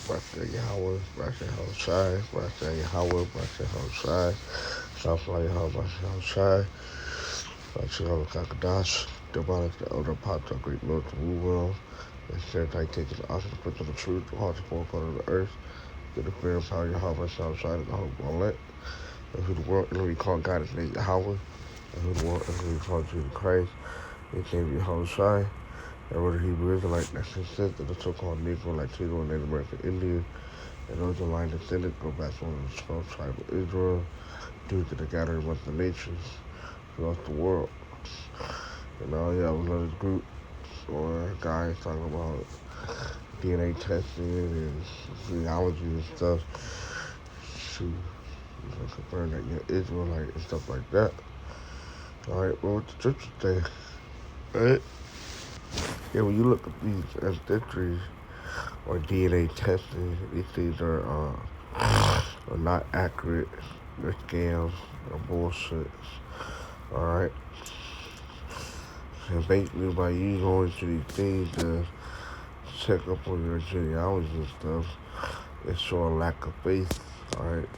Basha Yahweh, Basha Hoshai, Basha Yahweh, Basha Hoshai, Safla Yahweh, Basha Hoshai, Basha Kakadash, demonic the elder pops of Greek military world, and said I take the awesome prince of the truth, the heart of four corners of the earth, to the fear of power Yahweh, Basha Hoshai, and the hope of elect, and who the world and who we call God is named Yahweh, and who the world and who we call Jesus Christ, he came to Hoshai. And were the Hebrew Israelite that consist of the so-called Negro, Latino, and Native American Indians, and those in line descendants go back to one of the 12 tribes of Israel due to the gathering of the nations throughout the world. And now you have another group or guys talking about DNA testing and genealogy and stuff to confirm that you're Israelite and stuff like that. Alright, well, what the scriptures say, right? Yeah, when you look at these ancestries or DNA testing, these things are not accurate. They're scams. They're bullshit. Alright? And basically, by you going to these things to check up on your genealogy and stuff, it shows a lack of faith. Alright?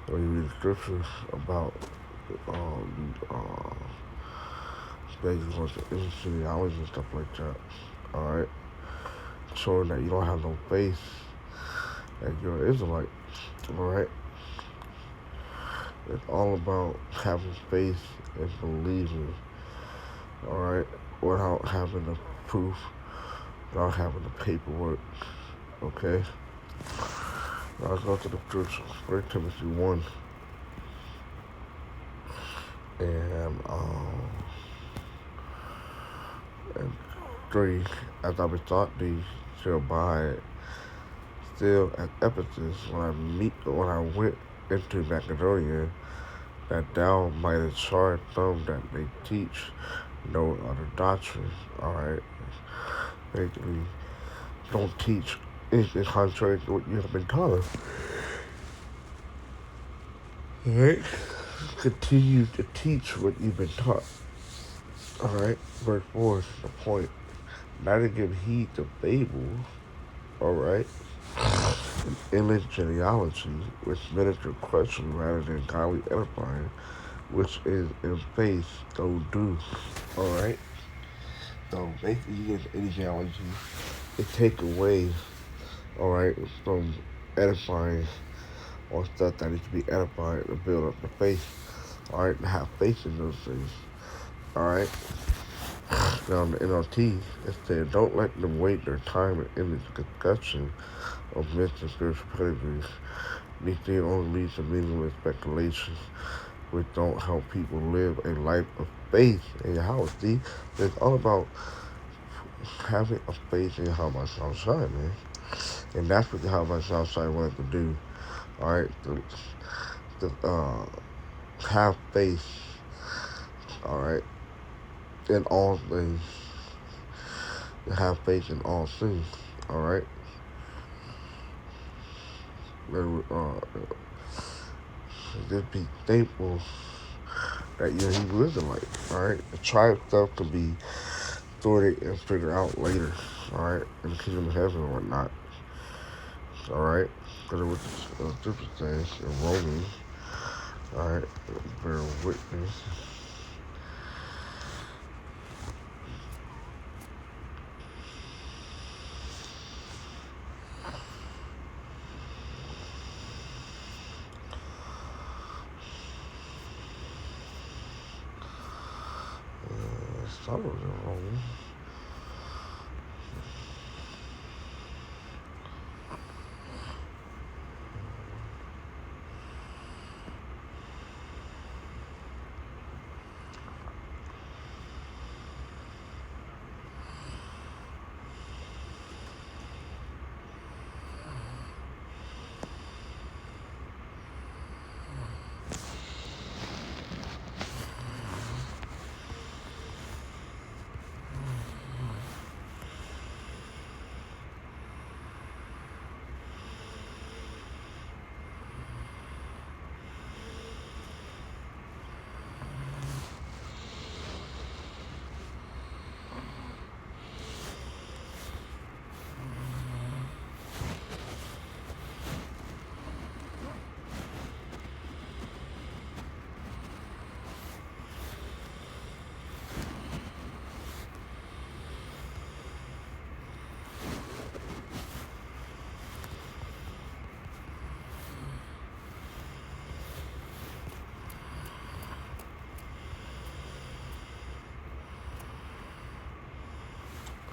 When you read the scriptures about basically going to genealogy and stuff like that. Alright? Showing that you don't have no faith that you're an Israelite. Alright? It's all about having faith and believing. Alright? Without having the proof, without having the paperwork. Okay? Now let's go to the scripture. 1 Timothy 1 and 3. As I besought thee to abide still at Ephesus when I went into Macedonia, that thou mightest charge them that they teach no other doctrine. Alright? Basically, don't teach anything contrary to what you have been taught. Alright? Continue to teach what you've been taught. Alright? Verse 4 is the point. Not to give heed to fables, alright? And endless genealogy, which minister question rather than godly edifying, which is in faith, though do. Alright? So basically, you get any genealogy, it take away, alright, from edifying or stuff that needs to be edified to build up the faith. Alright, to have faith in those things. Alright? Now in the NLT, it said, don't let them waste their time in this discussion of myths and spiritual pedigrees. These things only lead to meaningless speculations, which don't help people live a life of faith in Yahweh. See, it's all about having a faith in Yahweh Shai, man. And that's what Yahweh Shai wanted to do. Alright? To have faith, alright, in all things. To have faith in all things, alright? Just be thankful that you're Hebrew Israelite, alright? The tribe stuff can be sorted and figured out later, alright? In the kingdom of heaven or whatnot, alright? Because it was the scripture says in Romans, alright? Bear witness. Some of it wrong.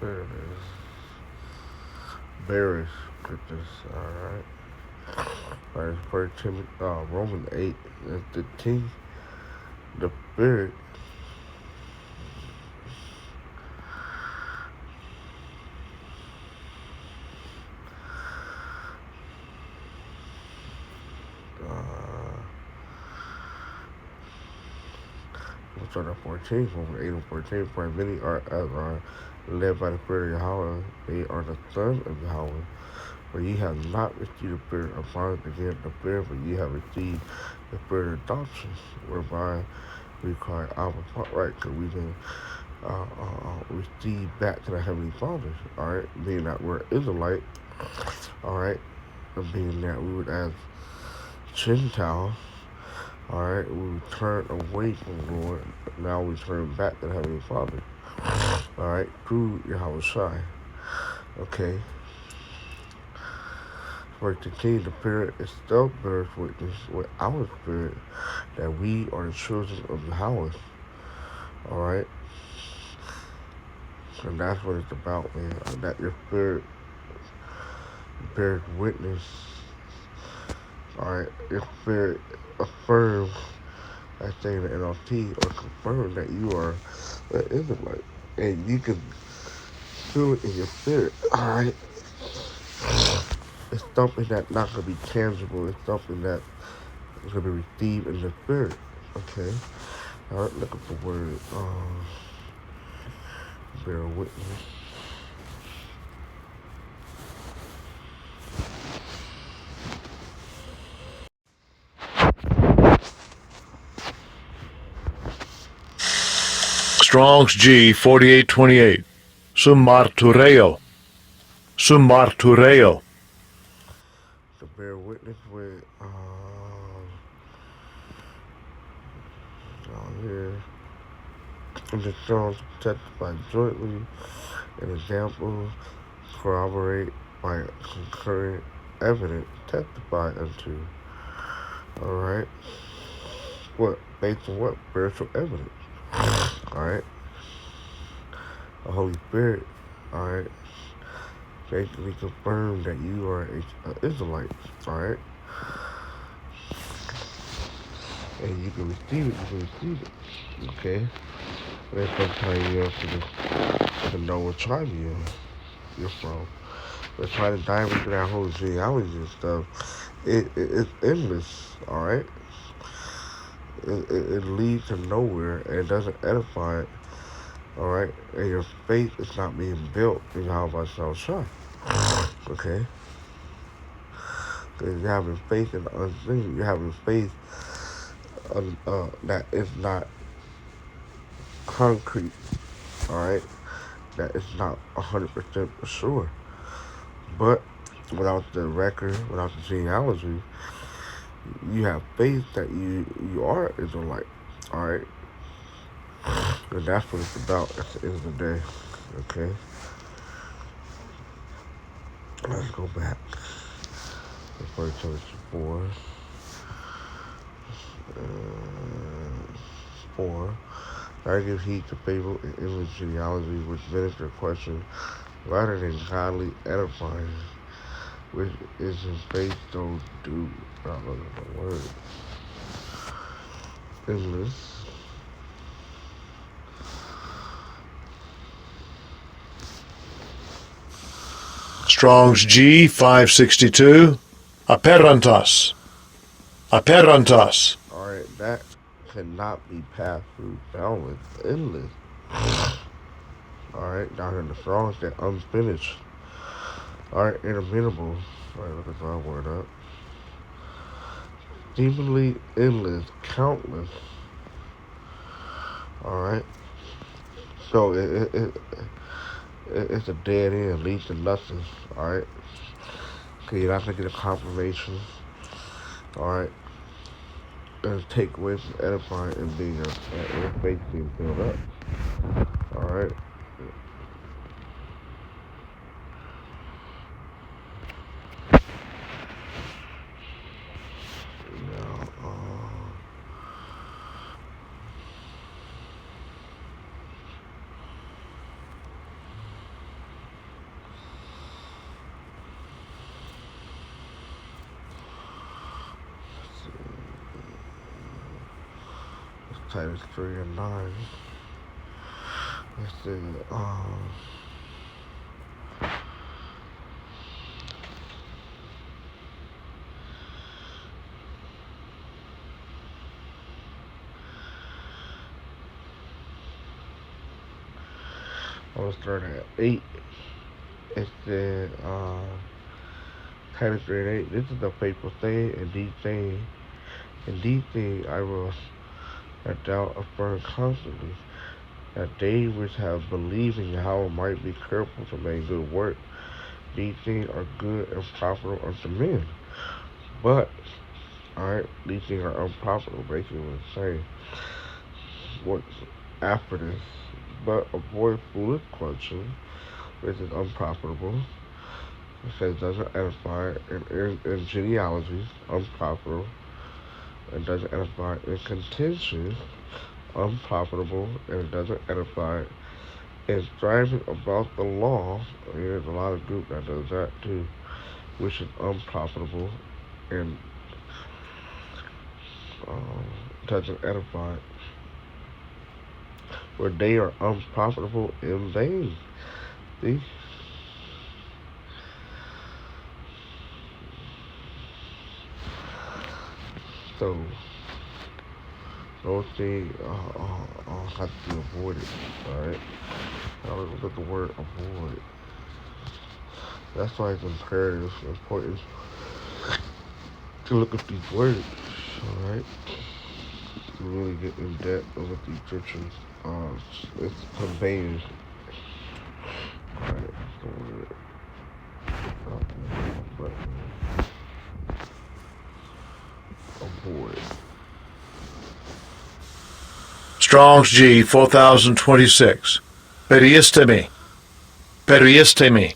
There it is. Bearish scriptures. Alright. Alright, First Timothy, Romans 8. That's the king, the spirit. We'll start at 14, Romans 8 and 14. For many are led by the Spirit of Yahweh. They are the sons of Yahweh. For ye have not received the spirit of bondage again the fear, but ye have received the spirit of adoption, whereby we cry, Abba, right? Because we can receive back to the Heavenly Father, all right? Being that we're Israelite, all right? And being that we would as Gentiles, all right? We turn away from the Lord. Now we turn back to the Heavenly Father, all right? Through Yahweh Shai, okay? For to continue the Spirit itself bears witness with our spirit that we are the children of Yahweh. Alright? And that's what it's about, man. That your spirit bears witness. Alright? Your spirit affirms, I say in the NLT, or confirm that you are an Israelite. And you can feel it in your spirit. Alright? It's something that's not going to be tangible. It's something that is going to be received in the spirit. Okay? Alright, look at the word. Bear witness. Strong's G 4828. Summartureo. Summartureo. To bear witness with, down here. And the Strong's testify jointly, and examples corroborate by concurrent evidence testify unto. Alright? What? Based on what? Spiritual evidence. Alright? The Holy Spirit, alright, basically confirm that you are an Israelite, alright? And you can receive it, okay? And sometimes you have to know what tribe you're from. But trying to dive into that whole genealogy and stuff, it's endless, alright? It leads to nowhere, and it doesn't edify it, alright? And your faith is not being built in Yahweh Shai, okay? Because you're having faith in the unseen. You're having faith that is not concrete, alright? That is not 100% for sure. But without the record, without the genealogy, you have faith that you are Israelite, alright? And that's what it's about at the end of the day, okay? Let's go back. 1 Timothy 4. 4. I give heed to fable and endless genealogy which minister question rather than godly edifying, which is in faith don't do. Not look at the word. Endless. Strong's G 562. Aperantas. Aperantas. Alright, that cannot be passed through boundless, endless. Alright, down here in the Strong's, that unfinished. Alright, interminable. Alright, look at that word up. Seemingly endless, countless. Alright. So it's a dead end, leads to nothing. Alright. Okay, you're not gonna get a confirmation. Alright. And take away from edifying and being your faith being built up. Alright. Titus 3 and 9. It said, I was starting at 8. It said, Titus 3 and 8. This is the faithful thing, and these things I will that thou affirm constantly, that they which have believed in Yahweh might be careful to make good work. These things are good and profitable unto men. But, alright, these things are unprofitable, basically what it's saying. What's after this? But avoid foolish questions, which is unprofitable. It says doesn't edify, in genealogies, unprofitable. It doesn't edify in contention, unprofitable, and it doesn't edify in striving about the law. There's a lot of group that does that too, which is unprofitable and doesn't edify, where they are unprofitable in vain. See? So those things have to be avoided. Alright? Now let's look at the word avoid. That's why it's imperative, important to look at these words. Alright? To really get in depth with these scriptures. It's conveying. Alright, the word. Avoid. Strong's G 4026. Periistemi. Periistemi.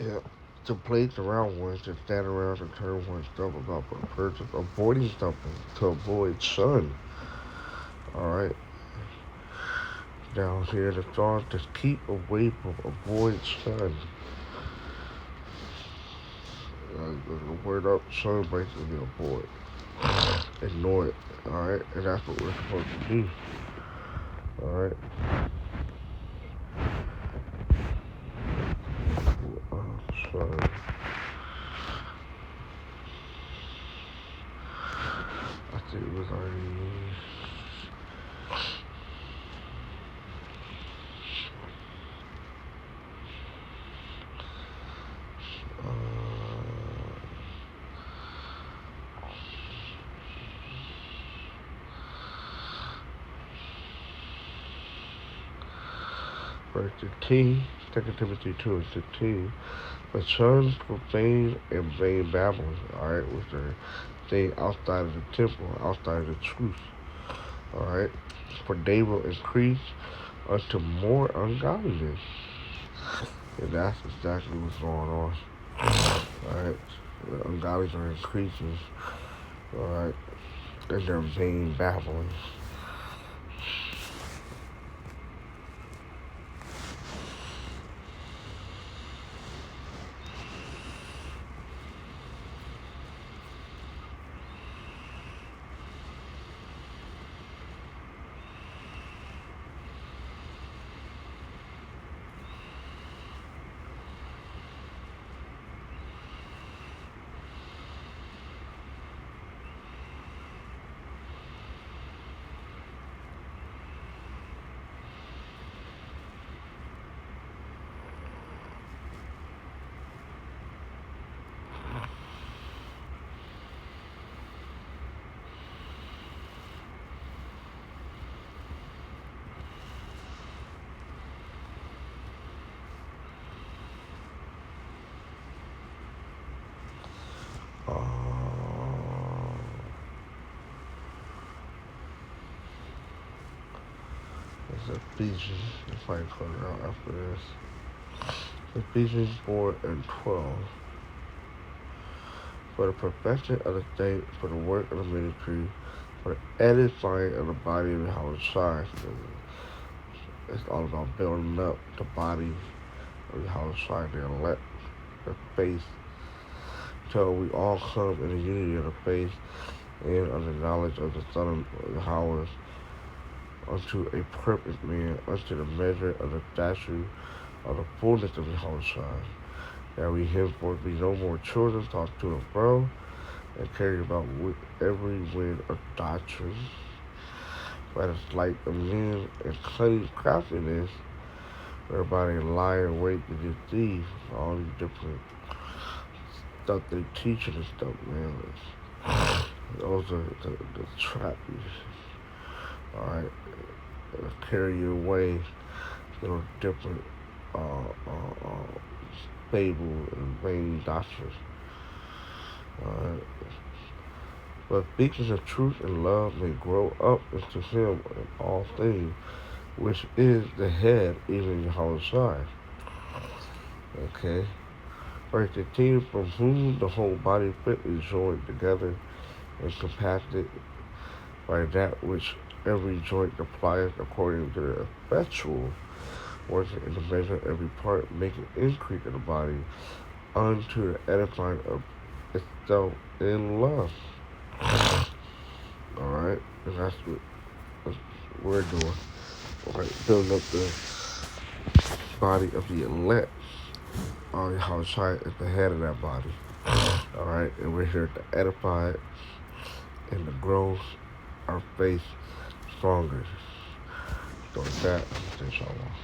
Yeah. To place around one, to stand around and turn oneself about for the purpose of avoiding something, to avoid sun. Alright. Down here, the thought to keep away from, avoid sun. The word up, sun basically avoid. Ignore it. Alright? And that's what we're supposed to do. Alright? Sun. I think it was already. Verse 15, 2 Timothy 2 and 16. The sons profane and vain babbling, alright, which are things outside of the temple, outside of the truth. Alright? For they will increase unto more ungodliness. And that's exactly what's going on. Alright? The ungodliness are increasing. Alright? And they're vain babbling. It's Ephesians, if I cut it out after this. Ephesians 4 and 12. For the perfection of the state, for the work of the ministry, for the edifying of the body of the house side. It's all about building up the body of the house side, the elect, the faith, till we all come in the unity of the faith and of the knowledge of the Son of Yahweh, unto a perfect man, unto the measure of the stature of the fullness of the whole Son, that we henceforth be no more children tossed to and fro, and carried about with every wind of doctrine, by the sleight of men and cunning craftiness, whereby they lie in wait to deceive. All these different stuff they teaching and stuff, man. Those are the trappies. Alright. Carry you away, different uh, uh, uh, fables and vain doctrines. Alright. But speaking of truth and love may grow up into him in all things, which is the head, even Yahushua. Okay? Verse 15, from whom the whole body fitly joined together and compacted by that which every joint applieth according to the effectual working in the measure of every part, making increase of the body unto the edifying of itself in love. Alright? And that's what we're doing. Alright, building up the body of the elect. How Shai is the head of that body. Alright, and we're here to edify it and to grow our faith stronger. So with that, inshallah.